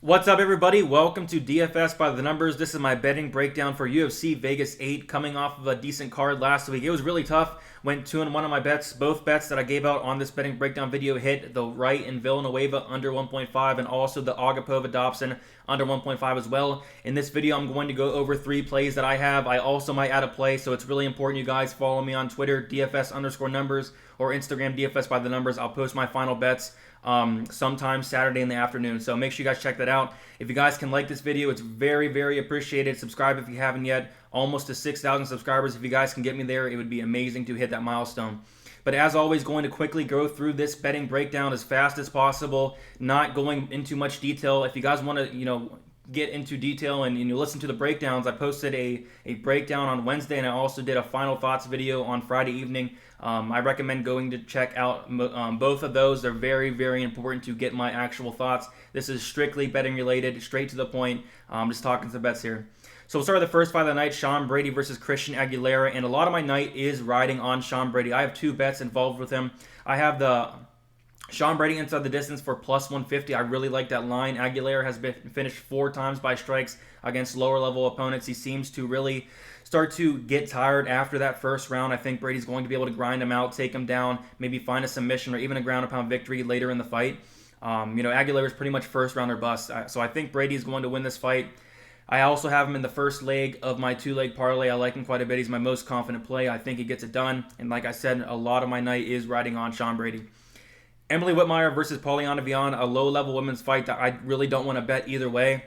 What's up, everybody? Welcome to DFS by the Numbers. This is my betting breakdown for UFC Vegas 8, coming off of a decent card last week. It was really tough. Went 2-1 on my bets. Both bets that I gave out on this betting breakdown video hit: the Wright and Villanueva under 1.5, and also the Agapova Dobson under 1.5 as well. In this video, I'm going to go over 3 plays that I have. I also might add a play, so it's really important you guys follow me on Twitter, DFS_numbers, or Instagram, DFS by the Numbers. I'll post my final bets sometime Saturday in the afternoon. So make sure you guys check that out. If you guys can like this video, it's very, very appreciated. Subscribe if you haven't yet. Almost to 6,000 subscribers. If you guys can get me there, it would be amazing to hit that milestone. But as always, going to quickly go through this betting breakdown as fast as possible, not going into much detail. If you guys want to, get into detail and you listen to the breakdowns, I posted a breakdown on Wednesday, and I also did a final thoughts video on Friday evening. I recommend going to check out both of those. They're very, very important to get my actual thoughts. This is strictly betting related, straight to the point. I'm just talking some bets here. So we'll start with the first fight of the night, Sean Brady versus Christian Aguilera, and a lot of my night is riding on Sean Brady. I have 2 bets involved with him. I have the Sean Brady inside the distance for plus 150. I really like that line. Aguilera has been finished 4 times by strikes against lower level opponents. He seems to really start to get tired after that first round. I think Brady's going to be able to grind him out, take him down, maybe find a submission or even a ground and pound victory later in the fight. Aguilera is pretty much first round or bust. So I think Brady's going to win this fight. I also have him in the first leg of my 2-leg parlay. I like him quite a bit. He's my most confident play. I think he gets it done. And like I said, a lot of my night is riding on Sean Brady. Emily Whitmire versus Polyana Vian, a low-level women's fight that I really don't want to bet either way.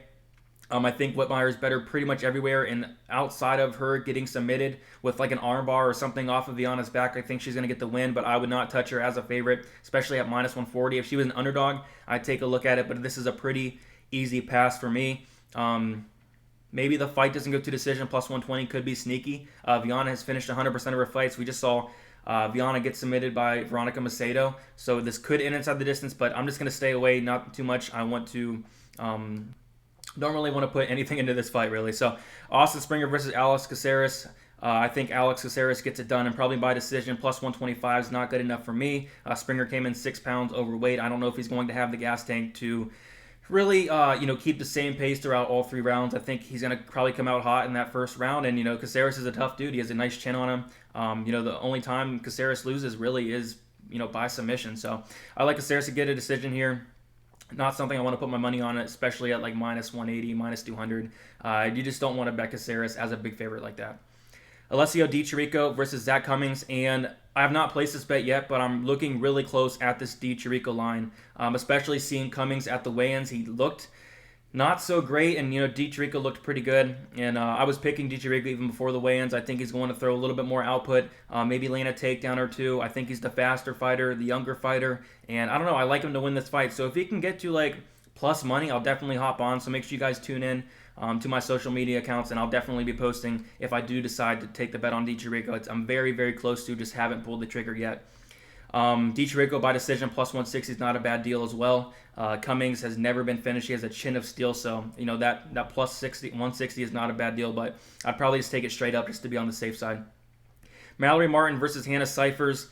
I think Whitmire is better pretty much everywhere, and outside of her getting submitted with like an armbar or something off of Viana's back, I think she's going to get the win, but I would not touch her as a favorite, especially at minus 140. If she was an underdog, I'd take a look at it, but this is a pretty easy pass for me. Maybe the fight doesn't go to decision, plus 120 could be sneaky. Viana has finished 100% of her fights. We just saw Viana gets submitted by Veronica Macedo, so this could end inside the distance, but I'm just going to stay away, not too much. I want to, don't really want to put anything into this fight, really. So Austin Springer versus Alex Caceres. I think Alex Caceres gets it done, and probably by decision. Plus 125 is not good enough for me. Springer came in 6 pounds overweight. I don't know if he's going to have the gas tank to really, keep the same pace throughout all 3 rounds. I think he's going to probably come out hot in that first round. And, Caceres is a tough dude. He has a nice chin on him. The only time Caceres loses really is, by submission. So I like Caceres to get a decision here. Not something I want to put my money on, especially at like minus 180, minus 200. You just don't want to bet Caceres as a big favorite like that. Alessio Charico versus Zack Cummings, and I have not placed this bet yet, but I'm looking really close at this Charico line, especially seeing Cummings at the weigh-ins. He looked not so great, and Charico looked pretty good, and I was picking Charico even before the weigh-ins. I think he's going to throw a little bit more output, maybe land a takedown or 2. I think he's the faster fighter, the younger fighter, and I don't know, I like him to win this fight. So if he can get to like plus money, I'll definitely hop on. So make sure you guys tune in to my social media accounts, and I'll definitely be posting if I do decide to take the bet on Charico. I'm very, very close to, just haven't pulled the trigger yet. Charico by decision plus 160 is not a bad deal as well. Cummings has never been finished. He has a chin of steel, so that plus 160 is not a bad deal, but I'd probably just take it straight up just to be on the safe side. Mallory Martin versus Hannah Cyphers.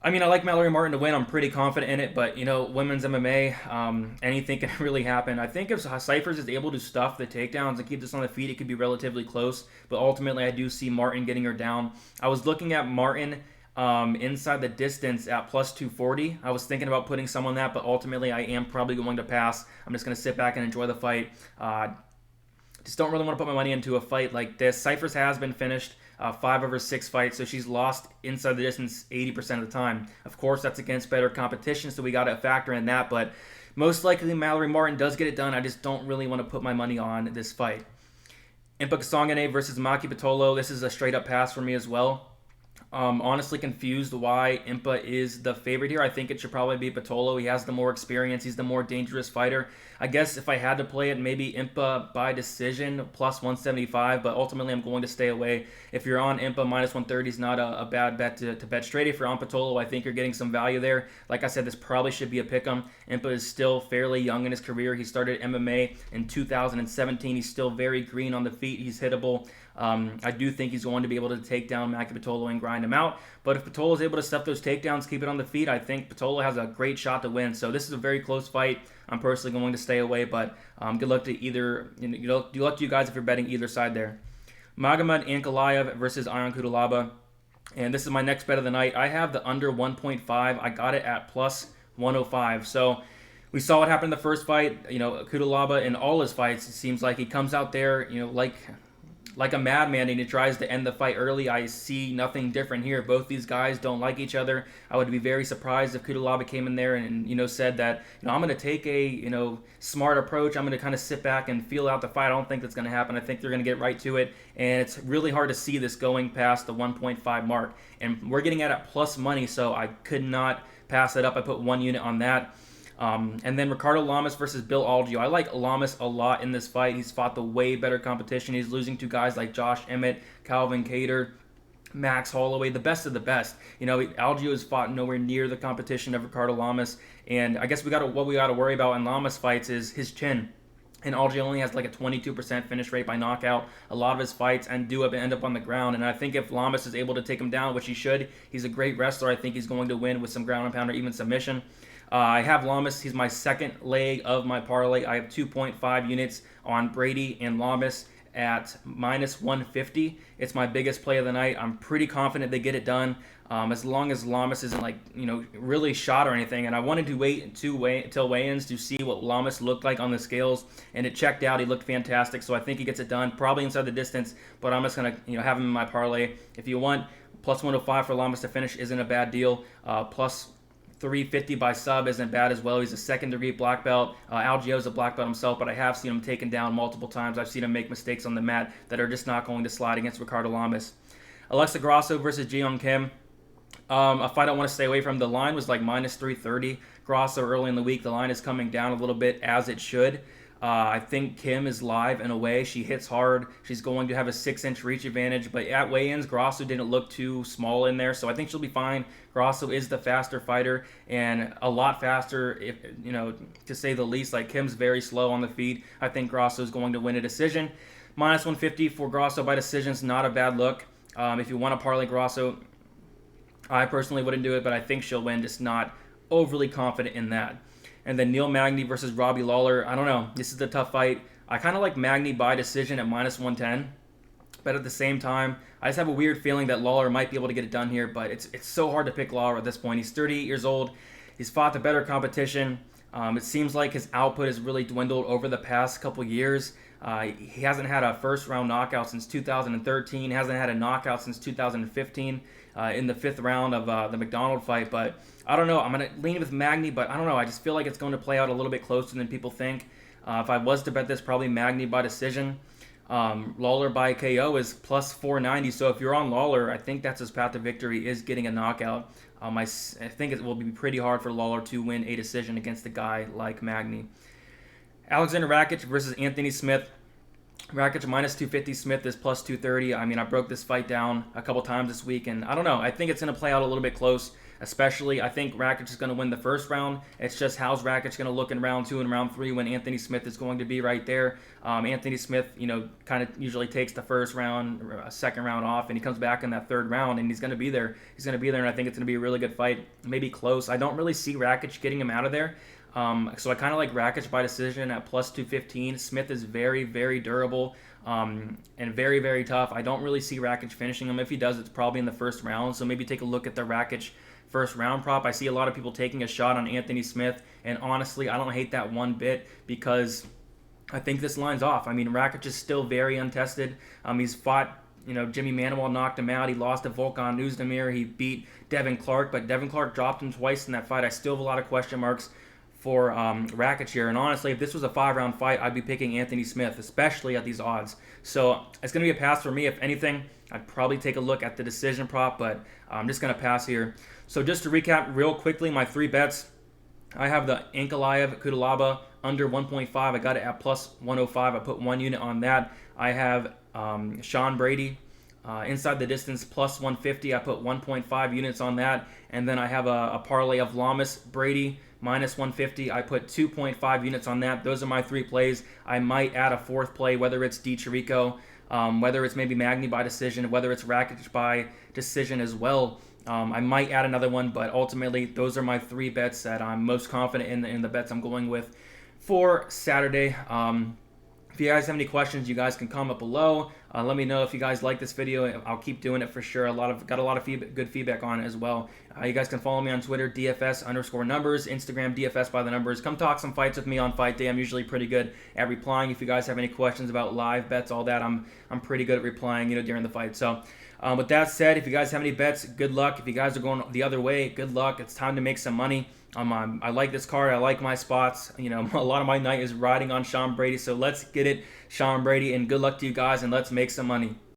I like Mallory Martin to win. I'm pretty confident in it, but, women's MMA, anything can really happen. I think if Cyphers is able to stuff the takedowns and keep this on the feet, it could be relatively close, but ultimately I do see Martin getting her down. I was looking at Martin inside the distance at plus 240. I was thinking about putting some on that, but ultimately I am probably going to pass. I'm just going to sit back and enjoy the fight. Just don't really want to put my money into a fight like this. Cyphers has been finished 5 of her 6 fights, so she's lost inside the distance 80% of the time. Of course, that's against better competition, so we got to factor in that, but most likely Mallory Martin does get it done. I just don't really want to put my money on this fight. Impa Kasangane versus Maki Pitolo. This is a straight-up pass for me as well. Honestly confused why Impa is the favorite here. I think it should probably be Pitolo. He has the more experience. He's the more dangerous fighter. I guess if I had to play it, maybe Impa by decision plus 175, but ultimately I'm going to stay away. If you're on Impa, minus 130 is not a bad bet to bet straight. If you're on Pitolo, I think you're getting some value there. Like I said, this probably should be a pick'em. Impa is still fairly young in his career. He started MMA in 2017. He's still very green on the feet. He's hittable. I do think he's going to be able to take down Maki Pitolo and grind him out. But if Pitolo is able to stuff those takedowns, keep it on the feet, I think Pitolo has a great shot to win. So this is a very close fight. I'm personally going to stay away, but good luck to either. Good luck to you guys if you're betting either side there. Magomed Ankalaev versus Ion Cutelaba. And this is my next bet of the night. I have the under 1.5. I got it at plus 105. So we saw what happened in the first fight. Cutelaba in all his fights, it seems like he comes out there, like a madman, and he tries to end the fight early. I see nothing different here. Both these guys don't like each other. I would be very surprised if Cutelaba came in there and said that I'm going to take a smart approach. I'm going to kind of sit back and feel out the fight. I don't think that's going to happen. I think they're going to get right to it, and it's really hard to see this going past the 1.5 mark. And we're getting at plus money, so I could not pass it up. I put 1 unit on that. And then Ricardo Llamas versus Bill Algeo. I like Llamas a lot in this fight. He's fought the way better competition. He's losing to guys like Josh Emmett, Calvin Kattar, Max Holloway, the best of the best. Algeo has fought nowhere near the competition of Ricardo Llamas. And I guess what we got to worry about in Llamas fights is his chin. And Algeo only has like a 22% finish rate by knockout. A lot of his fights end up on the ground. And I think if Llamas is able to take him down, which he should, he's a great wrestler. I think he's going to win with some ground and pound or even submission. I have Llamas. He's my second leg of my parlay. I have 2.5 units on Brady and Llamas at minus 150. It's my biggest play of the night. I'm pretty confident they get it done, as long as Llamas isn't really shot or anything. And I wanted to wait until weigh-ins to see what Llamas looked like on the scales, and it checked out. He looked fantastic, so I think he gets it done, probably inside the distance. But I'm just gonna have him in my parlay. If you want plus 105 for Llamas to finish, isn't a bad deal. Plus 350 by sub isn't bad as well. He's a second-degree black belt. Algeo's a black belt himself, but I have seen him taken down multiple times. I've seen him make mistakes on the mat that are just not going to slide against Ricardo Llamas. Alexa Grosso versus Gion Kim. A fight I want to stay away from. The line was like minus 330. Grosso early in the week. The line is coming down a little bit, as it should. I think Kim is live in a way. She hits hard. She's going to have a 6-inch reach advantage. But at weigh-ins, Grosso didn't look too small in there, so I think she'll be fine. Grosso is the faster fighter, and a lot faster, if to say the least. Like, Kim's very slow on the feet. I think Grosso is going to win a decision. Minus 150 for Grosso by decision is not a bad look. If you want to parlay Grosso, I personally wouldn't do it, but I think she'll win. Just not overly confident in that. And then Neil Magney versus Robbie Lawler. I don't know. This is a tough fight. I kind of like Magney by decision at minus 110. But at the same time, I just have a weird feeling that Lawler might be able to get it done here. But it's so hard to pick Lawler at this point. He's 38 years old. He's fought the better competition. It seems like his output has really dwindled over the past couple years. He hasn't had a first-round knockout since 2013. Hasn't had a knockout since 2015 in the 5th round of the McDonald fight. But I don't know. I'm going to lean with Magney, but I don't know. I just feel like it's going to play out a little bit closer than people think. If I was to bet this, probably Magney by decision. Lawler by KO is plus 490. So if you're on Lawler, I think that's his path to victory, is getting a knockout. I think it will be pretty hard for Lawler to win a decision against a guy like Magney. Alexander Rakic versus Anthony Smith. Rakic minus 250, Smith is plus 230. I mean, I broke this fight down a couple times this week, and I don't know. I think it's going to play out a little bit close, especially I think Rakic is going to win the first round. It's just how's Rakic going to look in round 2 and round 3 when Anthony Smith is going to be right there. Anthony Smith, kind of usually takes the first round, second round off, and he comes back in that 3rd round, and he's going to be there. He's going to be there, and I think it's going to be a really good fight, maybe close. I don't really see Rakic getting him out of there. So I kind of like Rakic by decision at plus 215. Smith is very, very durable and very, very tough. I don't really see Rakic finishing him. If he does, it's probably in the 1st round. So maybe take a look at the Rakic 1st round prop. I see a lot of people taking a shot on Anthony Smith, and honestly, I don't hate that one bit because I think this line's off. I mean, Rakic is still very untested. He's fought Jimmy Manuel knocked him out. He lost to Volkan Oezdemir. He beat Devin Clark, but Devin Clark dropped him twice in that fight. I still have a lot of question marks for Rakic here. And honestly, if this was a 5-round fight, I'd be picking Anthony Smith, especially at these odds. So it's going to be a pass for me. If anything, I'd probably take a look at the decision prop, but I'm just going to pass here. So just to recap real quickly, my 3 bets. I have the Ankalaev Cutelaba under 1.5. I got it at plus 105. I put 1 unit on that. I have Sean Brady inside the distance plus 150. I put 1.5 units on that. And then I have a parlay of Llamas, Brady, minus 150. I put 2.5 units on that. Those are my 3 plays. I might add a 4th play, whether it's Charico, whether it's maybe Magney by decision, whether it's Rakic by decision as well. I might add another one, but ultimately those are my 3 bets that I'm most confident in the bets I'm going with for Saturday. If you guys have any questions, you guys can comment below. Let me know if you guys like this video. I'll keep doing it for sure. Got a lot of good feedback on it as well. You guys can follow me on Twitter, DFS_numbers, Instagram, DFS by the numbers. Come talk some fights with me on fight day. I'm usually pretty good at replying. If you guys have any questions about live bets, all that, I'm pretty good at replying, during the fight. So with that said, if you guys have any bets, good luck. If you guys are going the other way, good luck. It's time to make some money. I like this card. I like my spots. A lot of my night is riding on Brady. So let's get it, Brady, and good luck to you guys, and let's make some money.